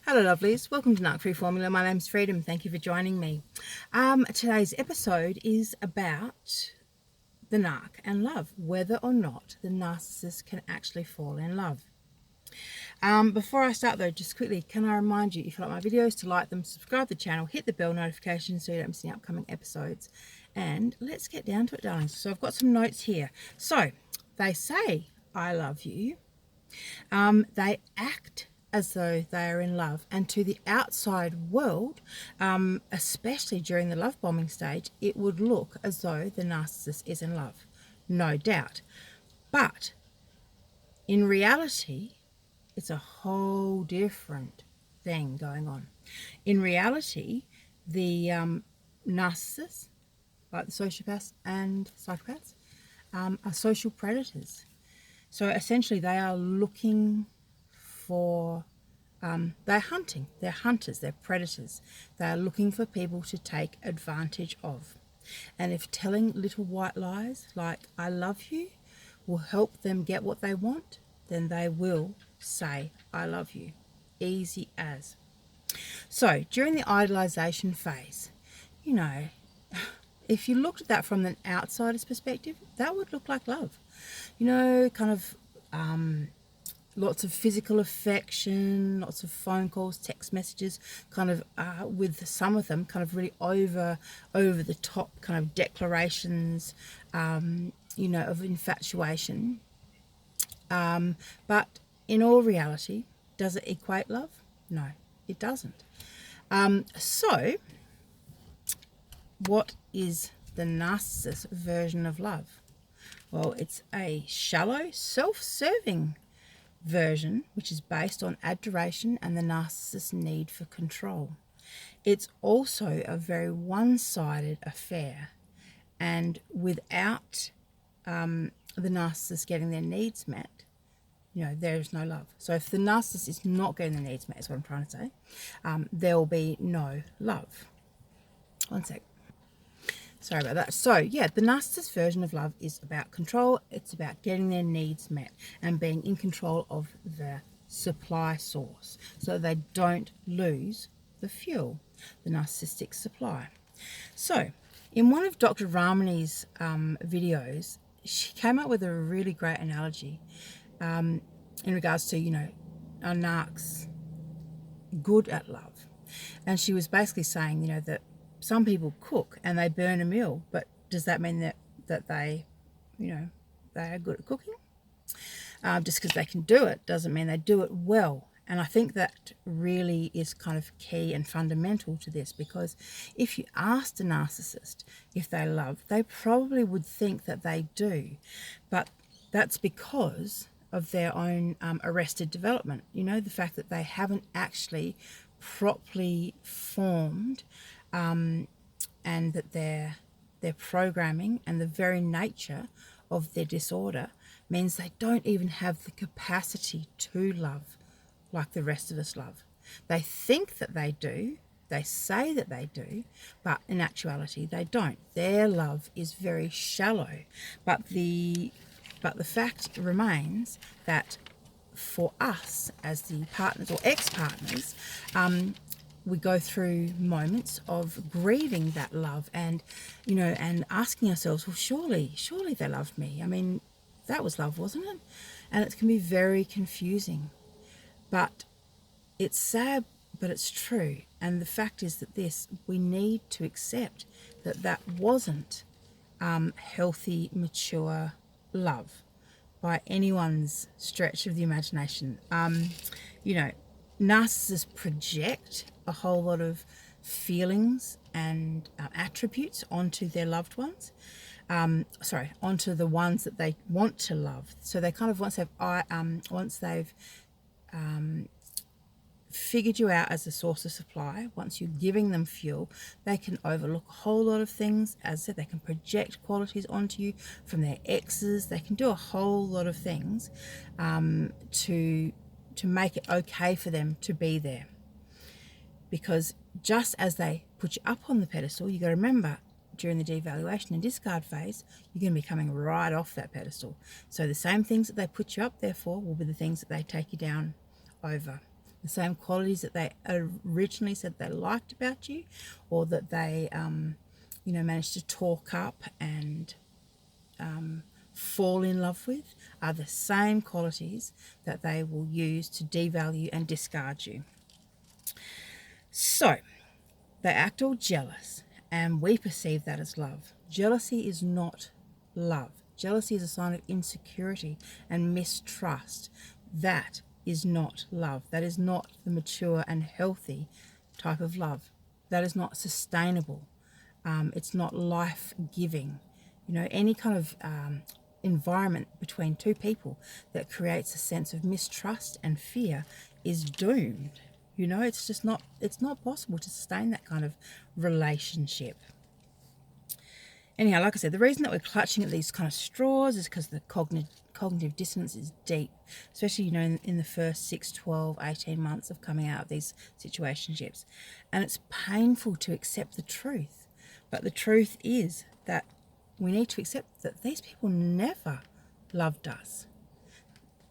Hello lovelies, welcome to Narc Free Formula. My name's Freedom. Thank you for joining me. Today's episode is about the narc and love, whether or not the narcissist can actually fall in love. Before I start though, just quickly, can I remind you, if you like my videos, to like them, subscribe to the channel, hit the bell notification so you don't miss any upcoming episodes. And let's get down to it, darlings. So I've got some notes here. So they say, I love you. They act as though they are in love, and to the outside world, especially during the love bombing stage, it would look as though the narcissist is in love, no doubt. But in reality, it's a whole different thing going on. In reality, the narcissists, like the sociopaths and psychopaths, are social predators. So essentially they are looking for, they're hunting, they're hunters, they're predators. They are looking for people to take advantage of. And if telling little white lies like I love you will help them get what they want, then they will say I love you. Easy as. So during the idolization phase, you know, if you looked at that from an outsider's perspective, that would look like love. You know, kind of lots of physical affection, lots of phone calls, text messages, kind of with some of them kind of really over the top kind of declarations, you know, of infatuation. But in all reality, does it equate love? No, it doesn't. So what is the narcissist version of love? Well, it's a shallow, self-serving version, which is based on adoration and the narcissist's need for control. It's also a very one-sided affair, and without the narcissist getting their needs met, you know, there is no love. So if the narcissist is not getting their needs met, is what I'm trying to say, there will be no love. One sec. Sorry about that. So yeah, the narcissist version of love is about control. It's about getting their needs met and being in control of the supply source so they don't lose the fuel, the narcissistic supply. So in one of Dr. Ramani's videos, she came up with a really great analogy in regards to, you know, are narcs good at love? And she was basically saying, you know, that some people cook and they burn a meal, but does that mean that they, you know, they are good at cooking? Just because they can do it doesn't mean they do it well. And I think that really is kind of key and fundamental to this, because if you asked a narcissist if they love, they probably would think that they do, but that's because of their own arrested development. You know, the fact that they haven't actually properly formed, and that their programming and the very nature of their disorder means they don't even have the capacity to love like the rest of us love. They think that they do, they say that they do, but in actuality they don't. Their love is very shallow. But the fact remains that for us as the partners or ex-partners, we go through moments of grieving that love and, you know, and asking ourselves, well, surely they loved me. I mean, that was love, wasn't it? And it can be very confusing. But it's sad, but it's true. And the fact is that we need to accept that wasn't healthy, mature love by anyone's stretch of the imagination. You know, narcissists project a whole lot of feelings and attributes onto their loved ones. Onto the ones that they want to love. So they kind of once they've figured you out as a source of supply, once you're giving them fuel, they can overlook a whole lot of things. As I said, they can project qualities onto you from their exes. They can do a whole lot of things to make it okay for them to be there. Because just as they put you up on the pedestal, you got to remember, during the devaluation and discard phase, you're going to be coming right off that pedestal. So the same things that they put you up there for will be the things that they take you down over. the same qualities that they originally said they liked about you, or that they, managed to talk up and fall in love with, are the same qualities that they will use to devalue and discard you. So they act all jealous, and we perceive that as love. Jealousy is not love. Jealousy is a sign of insecurity and mistrust. That is not love. That is not the mature and healthy type of love. That is not sustainable. It's not life-giving. Any kind of environment between two people that creates a sense of mistrust and fear is doomed. It's just not, it's not possible to sustain that kind of relationship. Anyhow, like I said, the reason that we're clutching at these kind of straws is because the cognitive dissonance is deep, especially, in the first 6, 12, 18 months of coming out of these situationships. And it's painful to accept the truth. But the truth is that we need to accept that these people never loved us.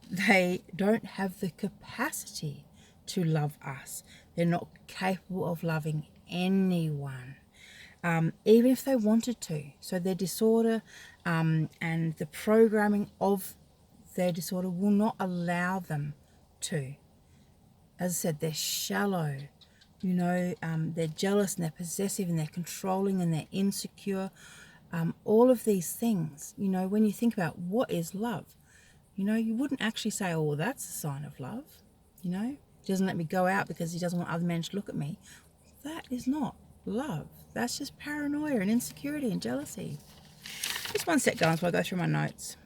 They don't have the capacity to love us. They're not capable of loving anyone, even if they wanted to. So their disorder and the programming of their disorder will not allow them to. As I said, they're shallow. They're jealous and they're possessive and they're controlling and they're insecure. All of these things, when you think about what is love, you wouldn't actually say, oh, that's a sign of love. He doesn't let me go out because he doesn't want other men to look at me. That is not love. That's just paranoia and insecurity and jealousy. Just one sec, guys, while I go through my notes.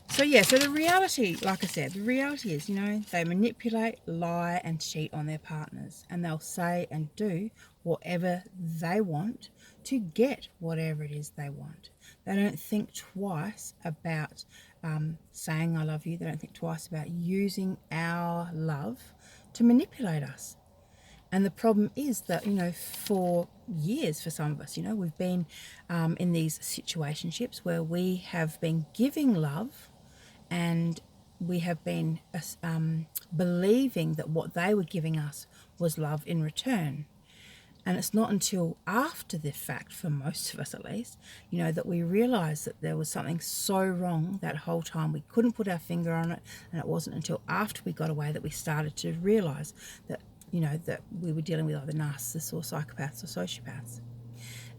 So the reality, like I said, the reality is, they manipulate, lie and cheat on their partners, and they'll say and do whatever they want to get whatever it is they want. They don't think twice about saying I love you. They don't think twice about using our love to manipulate us. And the problem is that, for years, for some of us, we've been in these situationships where we have been giving love, and we have been believing that what they were giving us was love in return. And it's not until after the fact, for most of us at least, that we realise that there was something so wrong that whole time. We couldn't put our finger on it, and it wasn't until after we got away that we started to realise that, that we were dealing with either narcissists or psychopaths or sociopaths.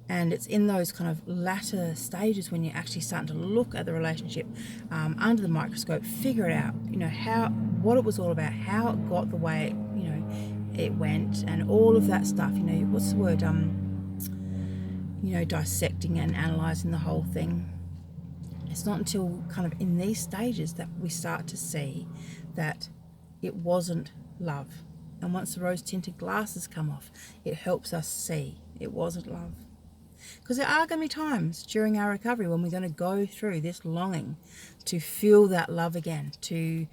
And it's in those kind of latter stages when you're actually starting to look at the relationship under the microscope, figure it out, what it was all about, how it got the way it went, and all of that stuff. What's the word? Dissecting and analysing the whole thing. It's not until kind of in these stages that we start to see that it wasn't love. And once the rose-tinted glasses come off, it helps us see it wasn't love. Because there are going to be times during our recovery when we're going to go through this longing to feel that love again, to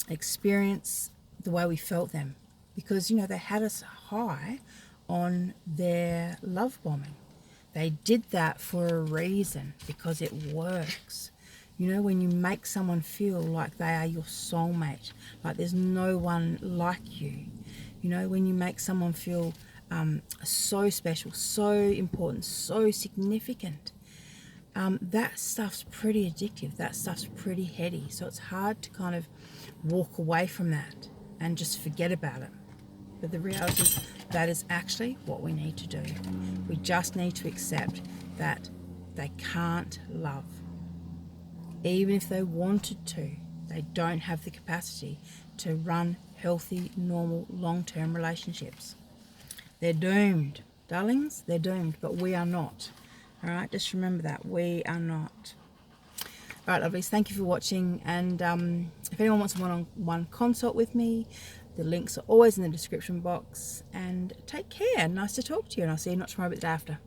experience the way we felt them. Because, they had us high on their love bombing. They did that for a reason, because it works. When you make someone feel like they are your soulmate, like there's no one like you. When you make someone feel so special, so important, so significant, that stuff's pretty addictive. That stuff's pretty heady. So it's hard to kind of walk away from that and just forget about it. But the reality is that is actually what we need to do. We just need to accept that they can't love. Even if they wanted to, they don't have the capacity to run healthy, normal, long-term relationships. They're doomed. Darlings, they're doomed, but we are not. All right, just remember that. We are not. All right, lovelies, thank you for watching. And if anyone wants a one-on-one consult with me, the links are always in the description box. And take care. Nice to talk to you, and I'll see you not tomorrow but the day after.